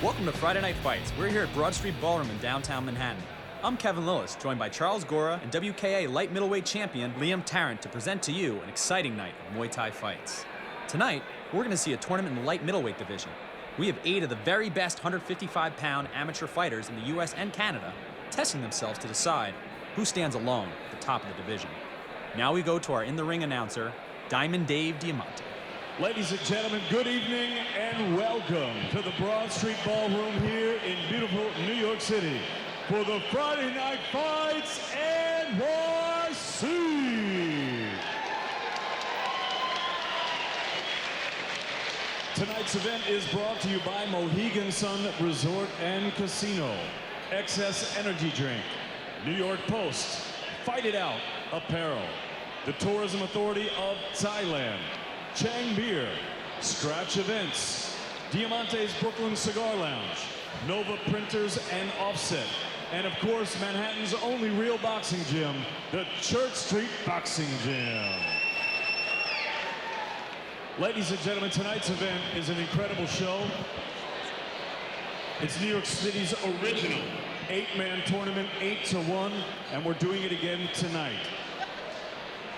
Welcome to Friday Night Fights. We're here at Broad Street Ballroom in downtown Manhattan. I'm Kevin Lillis, joined by Charles Gora and WKA light middleweight champion Liam Tarrant to present to you an exciting night of Muay Thai fights. Tonight, we're going to see a tournament in the light middleweight division. We have 8 of the very best 155-pound amateur fighters in the US and Canada testing themselves to decide who stands alone at the top of the division. Now we go to our in-the-ring announcer, Diamond Dave Diamante. Ladies and gentlemen, good evening and welcome to the Broad Street Ballroom here in beautiful New York City for the Friday Night Fights NYC. Tonight's event is brought to you by Mohegan Sun Resort and Casino, Excess Energy Drink, New York Post, Fight It Out Apparel, the Tourism Authority of Thailand, Chang Beer, Scratch Events, Diamante's Brooklyn Cigar Lounge, Nova Printers and Offset, and of course, Manhattan's only real boxing gym, the Church Street Boxing Gym. Ladies and gentlemen, tonight's event is an incredible show. It's New York City's original 8-man tournament, 8-1, and we're doing it again tonight.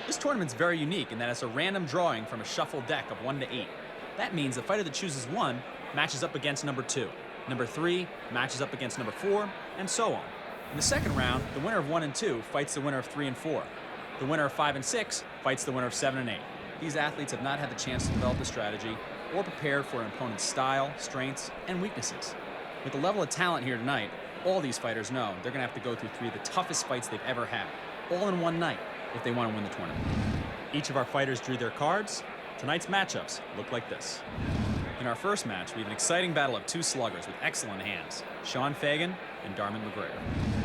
This tournament's very unique in that it's a random drawing from a shuffled deck of 1 to 8. That means the fighter that chooses 1 matches up against number 2. Number 3 matches up against number 4, and so on. In the second round, the winner of 1 and 2 fights the winner of 3 and 4. The winner of 5 and 6 fights the winner of 7 and 8. These athletes have not had the chance to develop the strategy or prepared for an opponent's style, strengths, and weaknesses. With the level of talent here tonight, all these fighters know they're going to have to go through 3 of the toughest fights they've ever had, all in one night, if they want to win the tournament. Each of our fighters drew their cards. Tonight's matchups look like this. In our first match, we have an exciting battle of 2 sluggers with excellent hands, Sean Fagan and Darman McGregor.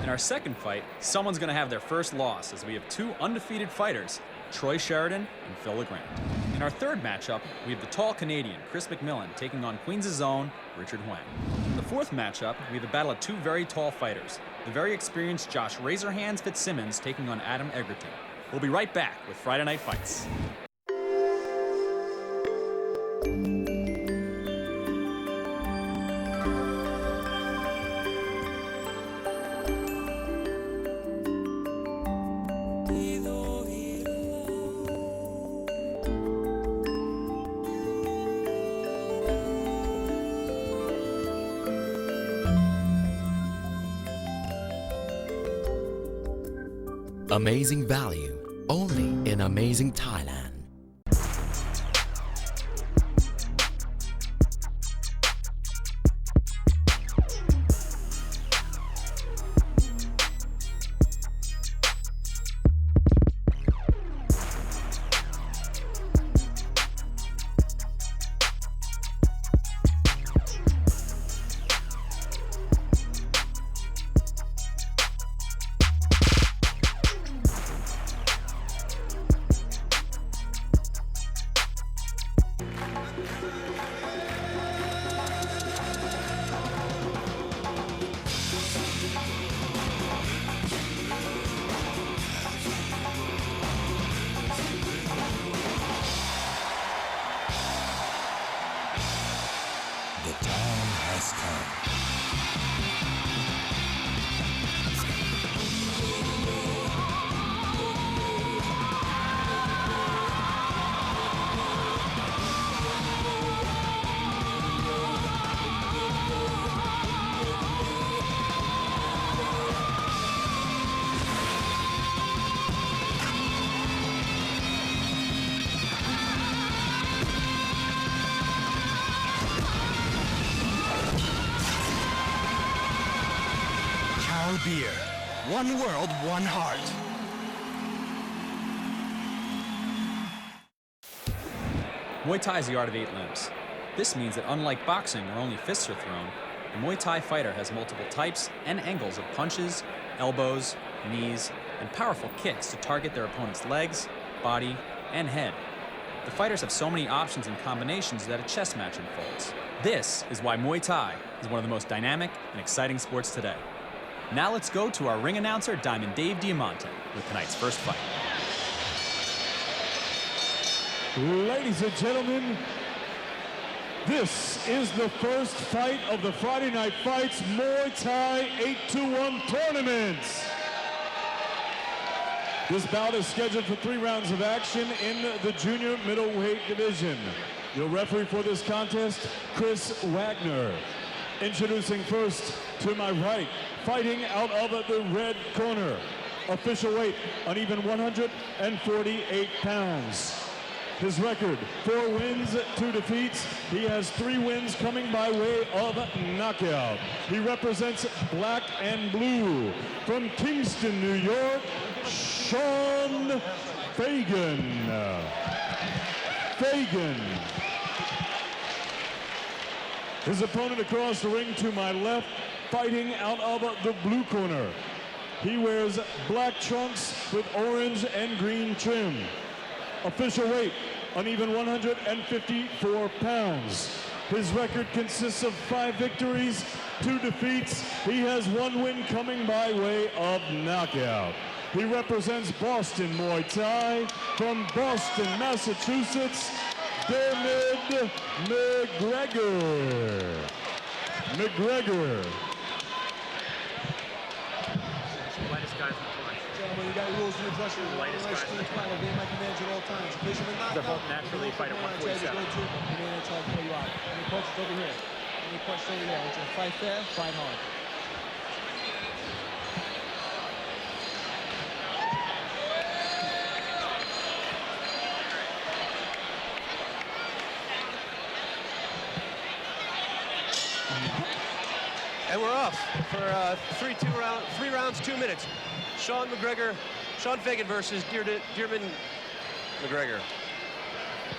In our second fight, someone's going to have their first loss as we have 2 undefeated fighters, Troy Sheridan and Phil LeGrand. In our third matchup, we have the tall Canadian, Chris McMillan, taking on Queens' own, Richard Huang. In the fourth matchup, we have a battle of 2 very tall fighters, the very experienced Josh Razorhands Fitzsimmons taking on Adam Egerton. We'll be right back with Friday Night Fights. Amazing value, only in amazing Thailand. The time has come. Beer. One world, one heart. Muay Thai is the art of 8 limbs. This means that unlike boxing where only fists are thrown, the Muay Thai fighter has multiple types and angles of punches, elbows, knees, and powerful kicks to target their opponent's legs, body, and head. The fighters have so many options and combinations that a chess match unfolds. This is why Muay Thai is one of the most dynamic and exciting sports today. Now let's go to our ring announcer, Diamond Dave Diamante, with tonight's first fight. Ladies and gentlemen, This is the first fight of the Friday Night Fights Muay Thai 8-1 tournament. This bout is scheduled for 3 rounds of action in the junior middleweight division. Your referee for this contest, Chris Wagner. Introducing first to my right, fighting out of the red corner. Official weight, uneven 148 pounds. His record, 4 wins, 2 defeats. He has 3 wins coming by way of knockout. He represents black and blue. From Kingston, New York, Sean Fagan. His opponent across the ring to my left, fighting out of the blue corner. He wears black trunks with orange and green trim. Official weight, uneven 154 pounds. His record consists of 5 victories, 2 defeats. He has 1 win coming by way of knockout. He represents Boston Muay Thai from Boston, Massachusetts, Dermot McGregor. Gentlemen, you got rules and adjust your lightest guys. Obey my commands at all times. They're both naturally fight at 147. Any punches over here. Any punches over there. I want you to fight fair, fight hard. And we're off for 3 rounds, 2 minutes. Sean Fagan versus Dermot McGregor.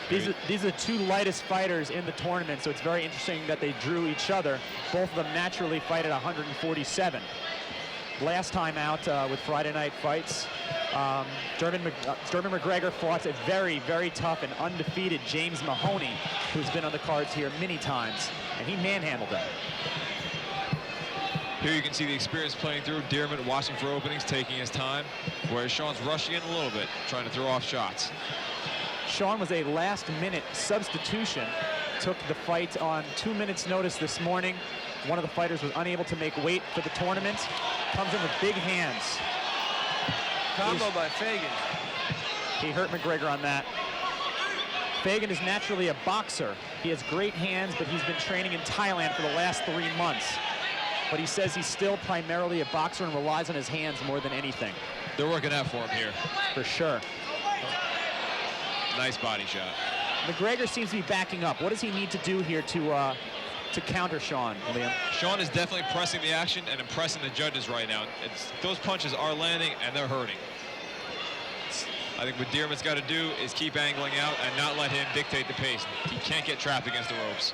These are the 2 lightest fighters in the tournament, so it's very interesting that they drew each other. Both of them naturally fight at 147. Last time out with Friday Night Fights, Dermot McGregor fought a very, very tough and undefeated James Mahoney, who's been on the cards here many times, and he manhandled him. Here you can see the experience playing through. Dermot watching for openings, taking his time, whereas Sean's rushing in a little bit, trying to throw off shots. Sean was a last-minute substitution, took the fight on 2 minutes' notice this morning. One of the fighters was unable to make weight for the tournament. Comes in with big hands. Combo by Fagan. He hurt McGregor on that. Fagan is naturally a boxer. He has great hands, but he's been training in Thailand for the last 3 months. But he says he's still primarily a boxer and relies on his hands more than anything. They're working out for him here. For sure. Nice body shot. McGregor seems to be backing up. What does he need to do here to counter Sean, Liam? Sean is definitely pressing the action and impressing the judges right now. Those punches are landing and they're hurting. I think what Dermot's got to do is keep angling out and not let him dictate the pace. He can't get trapped against the ropes.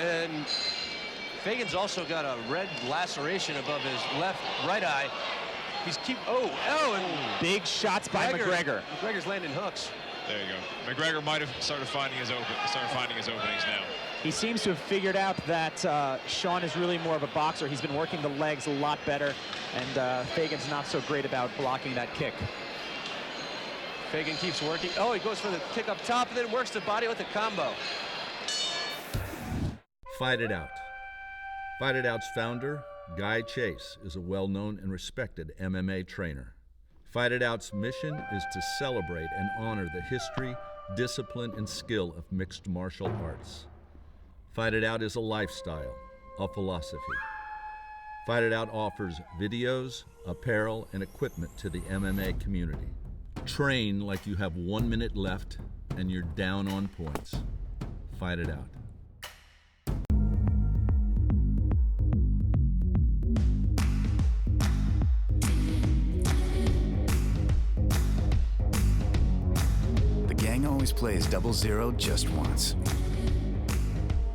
And Fagan's also got a red laceration above his right eye. He's and big shots by McGregor. McGregor's landing hooks. There you go. McGregor might have started finding his openings now. He seems to have figured out that Sean is really more of a boxer. He's been working the legs a lot better, and Fagan's not so great about blocking that kick. Fagan keeps working. Oh, he goes for the kick up top and then works the body with the combo. Fight It Out. Fight It Out's founder, Guy Chase, is a well-known and respected MMA trainer. Fight It Out's mission is to celebrate and honor the history, discipline, and skill of mixed martial arts. Fight It Out is a lifestyle, a philosophy. Fight It Out offers videos, apparel, and equipment to the MMA community. Train like you have 1 minute left and you're down on points. Fight It Out. The gang always plays 00 just once.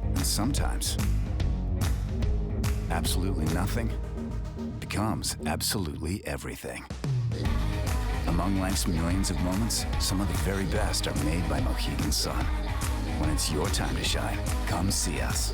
And sometimes, absolutely nothing becomes absolutely everything. Among life's millions of moments, some of the very best are made by Mohegan Sun. When it's your time to shine, come see us.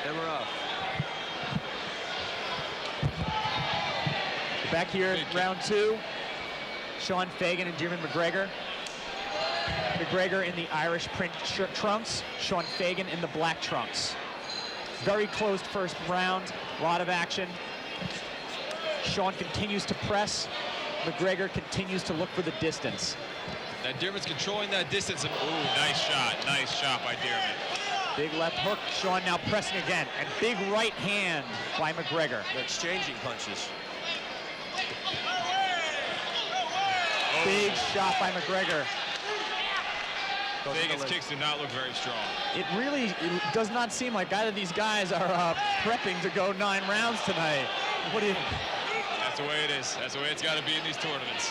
And we're off. Back here in round 2, Sean Fagan and Dearman McGregor. McGregor in the Irish print trunks, Sean Fagan in the black trunks. Very close first round, a lot of action. Sean continues to press. McGregor continues to look for the distance. Now Dearman's controlling that distance. Ooh, nice shot by Dearman. Big left hook, Sean now pressing again, and big right hand by McGregor. They're exchanging punches. Big shot by McGregor. Fagan's kicks do not look very strong. It really does not seem like either of these guys are prepping to go 9 rounds tonight. What do you? That's the way it is. That's the way it's got to be in these tournaments.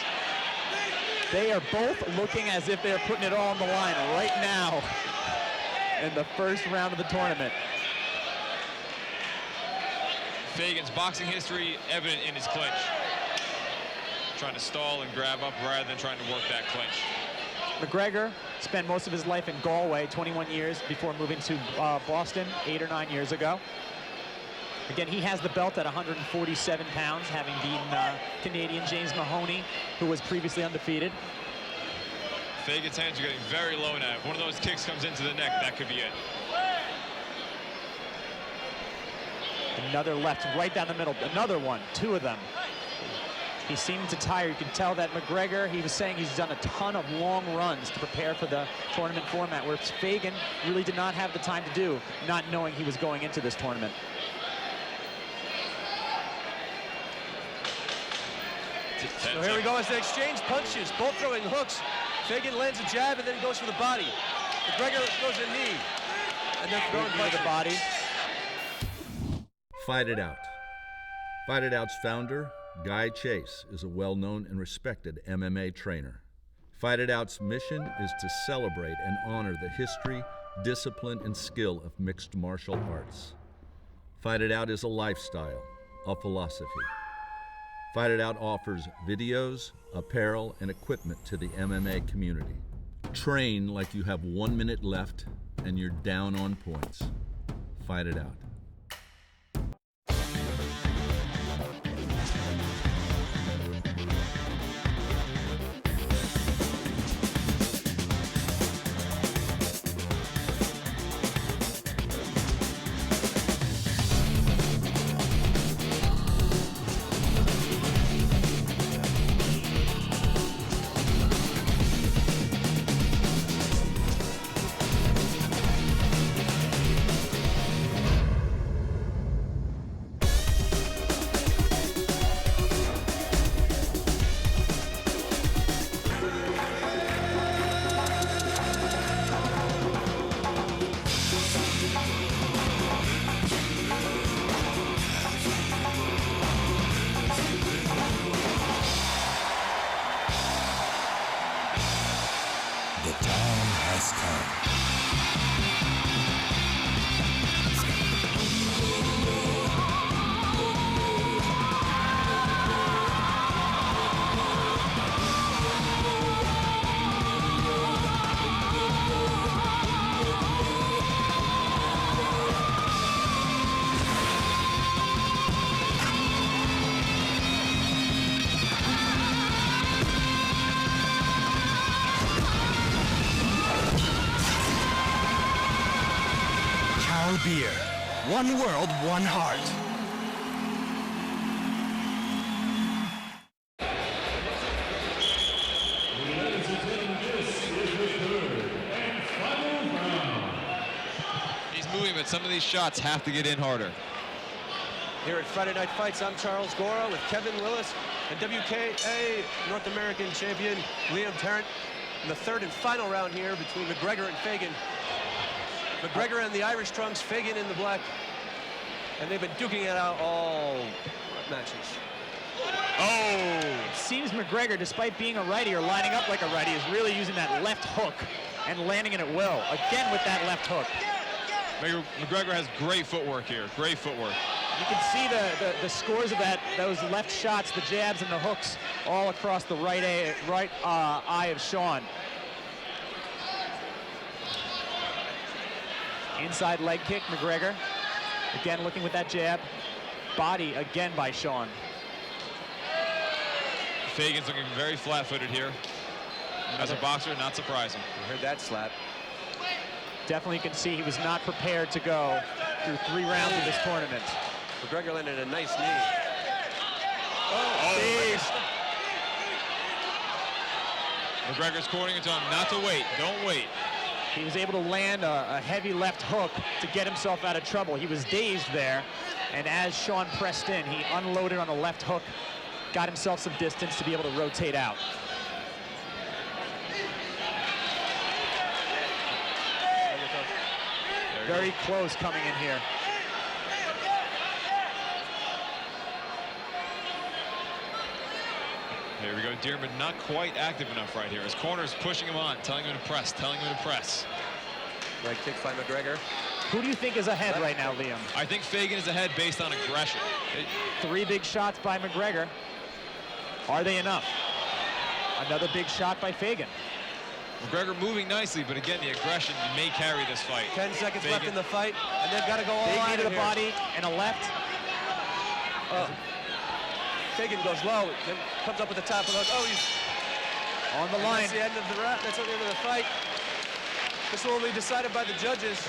They are both looking as if they're putting it all on the line right now in the first round of the tournament. Fagan's boxing history evident in his clinch. Trying to stall and grab up rather than trying to work that clinch. McGregor spent most of his life in Galway, 21 years before moving to Boston 8 or 9 years ago. Again, he has the belt at 147 pounds, having beaten Canadian James Mahoney, who was previously undefeated. Fagan's hands are getting very low now. If one of those kicks comes into the neck, that could be it. Another left right down the middle. Another one, 2 of them. He seemed to tire. You can tell that McGregor, he was saying he's done a ton of long runs to prepare for the tournament format, where Fagan really did not have the time to do, not knowing he was going into this tournament. So here we go as they exchange punches, both throwing hooks. Fagan lands a jab and then he goes for the body. McGregor throws a knee and then throwing punches. The body. Fight It Out. Fight It Out's founder, Guy Chase, is a well-known and respected MMA trainer. Fight It Out's mission is to celebrate and honor the history, discipline, and skill of mixed martial arts. Fight It Out is a lifestyle, a philosophy. Fight It Out offers videos, apparel, and equipment to the MMA community. Train like you have 1 minute left and you're down on points. Fight It Out. Beer. One world, one heart. Ladies and gentlemen, this is the third and final round. He's moving, but some of these shots have to get in harder. Here at Friday Night Fights, I'm Charles Gora with Kevin Willis and WKA North American champion Liam Tarrant in the third and final round here between McGregor and Fagan. McGregor in the Irish trunks, Fagan in the black, and they've been duking it out all matches. Oh! It seems McGregor, despite being a righty or lining up like a righty, is really using that left hook and landing it at will. Again with that left hook. McGregor has great footwork here, great footwork. You can see the scores of those left shots, the jabs and the hooks, all across the right eye of Sean. Inside leg kick, McGregor. Again, looking with that jab. Body again by Sean. Fagan's looking very flat-footed here. As a boxer, not surprising. You heard that slap. Definitely can see he was not prepared to go through 3 rounds of this tournament. McGregor landed a nice knee. Oh, McGregor's cornering and telling him not to wait. Don't wait. He was able to land a heavy left hook to get himself out of trouble. He was dazed there, and as Sean pressed in, he unloaded on a left hook, got himself some distance to be able to rotate out. Very close coming in here. Here we go. Dearman not quite active enough right here. His corner's pushing him on, telling him to press, telling him to press. Right kick by McGregor. Who do you think is ahead right now, Liam? I think Fagan is ahead based on aggression. 3 big shots by McGregor. Are they enough? Another big shot by Fagan. McGregor moving nicely, but again, the aggression may carry this fight. 10 seconds left in the fight, and they've got to go all Big out knee to the here. body and a left. Fagan goes low, then comes up with the top of the hook. Oh, he's on the line. That's the end of the round. That's the end of the fight. This one will be decided by the judges.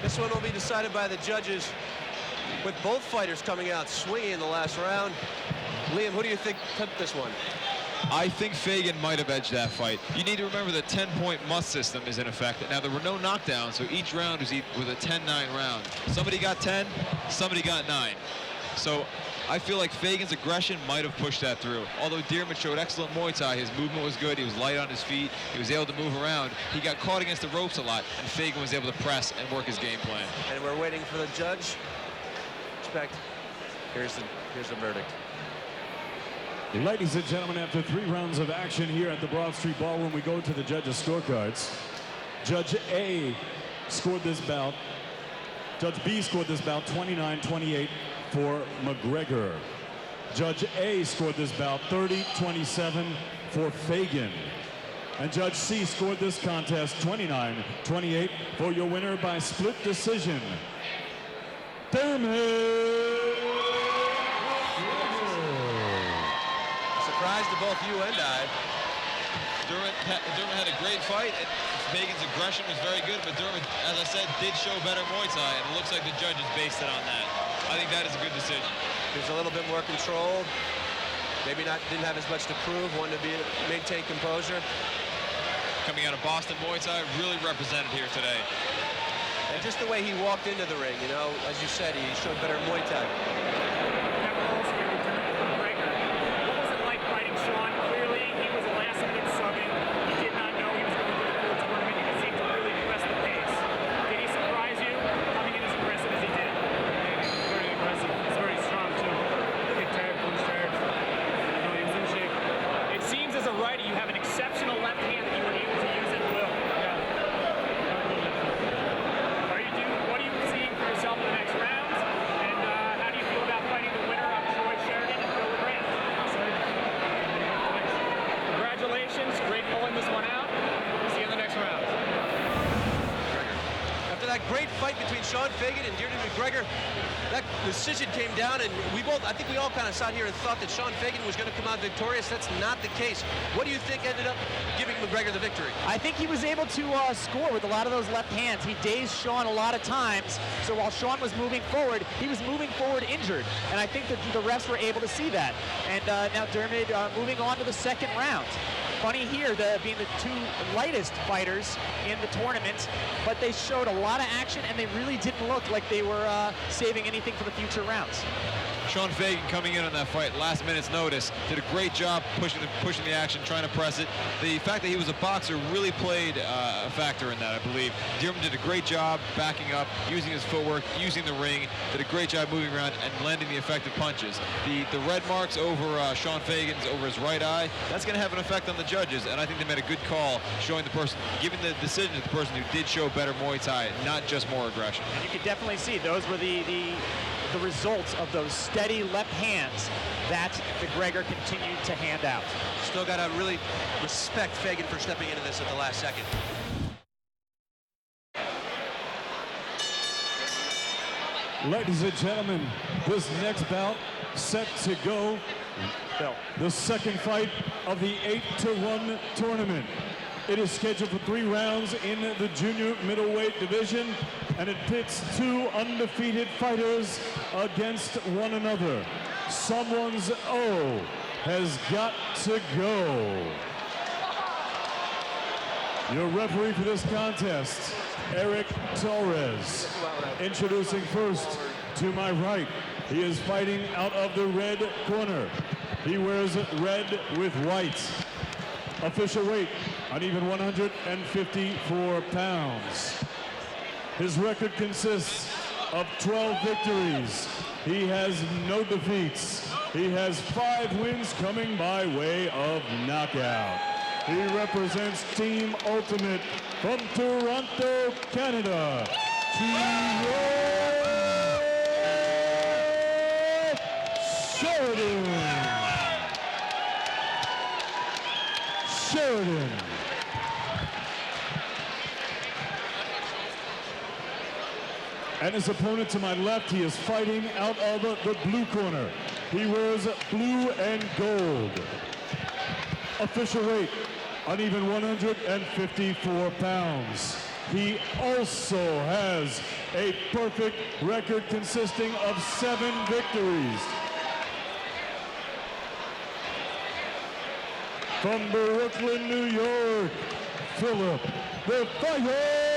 This one will be decided by the judges, with both fighters coming out swinging in the last round. Liam, who do you think took this one? I think Fagan might have edged that fight. You need to remember the 10-point must system is in effect. Now, there were no knockdowns, so each round was with a 10-9 round. Somebody got 10, somebody got 9. So I feel like Fagan's aggression might have pushed that through. Although Dearman showed excellent Muay Thai, his movement was good, he was light on his feet, he was able to move around. He got caught against the ropes a lot, and Fagan was able to press and work his game plan. And we're waiting for the judge. Expect. Here's the verdict. Ladies and gentlemen, after 3 rounds of action here at the Broad Street Ballroom, we go to the judges' scorecards. Judge A scored this bout. Judge B scored this bout 29-28 for McGregor. Judge A scored this bout 30-27 for Fagan. And Judge C scored this contest 29-28 for your winner by split decision, Dermot. Surprise to both you and I. Dermot had a great fight, and Fagan's aggression was very good, but Dermot, as I said, did show better Muay Thai, and it looks like the judges based it on that. I think that is a good decision. He was a little bit more controlled. Maybe didn't have as much to prove, wanted to maintain composure. Coming out of Boston Muay Thai, really represented here today. And just the way he walked into the ring, you know, as you said, he showed better Muay Thai. Great fight between Sean Fagan and Dearman McGregor. That decision came down, and I think we all kind of sat here and thought that Sean Fagan was going to come out victorious. That's not the case. What do you think ended up giving McGregor the victory? I think he was able to score with a lot of those left hands. He dazed Sean a lot of times, so while Sean was moving forward, he was moving forward injured, and I think that the refs were able to see that. And now Dermot moving on to the second round. Funny here, being the 2 lightest fighters in the tournament, but they showed a lot of action, and they really didn't look like they were saving anything for the future rounds. Sean Fagan coming in on that fight, last minute's notice, did a great job pushing the action, trying to press it. The fact that he was a boxer really played a factor in that, I believe. Dearman did a great job backing up, using his footwork, using the ring, did a great job moving around and landing the effective punches. The red marks over Sean Fagan's, over his right eye, that's going to have an effect on the judges, and I think they made a good call showing the person, giving the decision to the person who did show better Muay Thai, not just more aggression. And you could definitely see those were the results of those steady left hands that McGregor continued to hand out. Still got to really respect Fagan for stepping into this at the last second. Ladies and gentlemen, this next bout set to go. The second fight of the 8-to-1 tournament. It is scheduled for 3 rounds in the junior middleweight division, and it pits 2 undefeated fighters against one another. Someone's O has got to go. Your referee for this contest, Eric Torres. Introducing first, to my right, he is fighting out of the red corner. He wears red with white. Official weight, an even 154 pounds. His record consists of 12 victories. He has no defeats. He has 5 wins coming by way of knockout. He represents Team Ultimate from Toronto, Canada. Sheridan. And his opponent to my left, he is fighting out of the blue corner. He wears blue and gold. Official weight, an even 154 pounds. He also has a perfect record consisting of 7 victories. From Brooklyn, New York, Philip the Fighter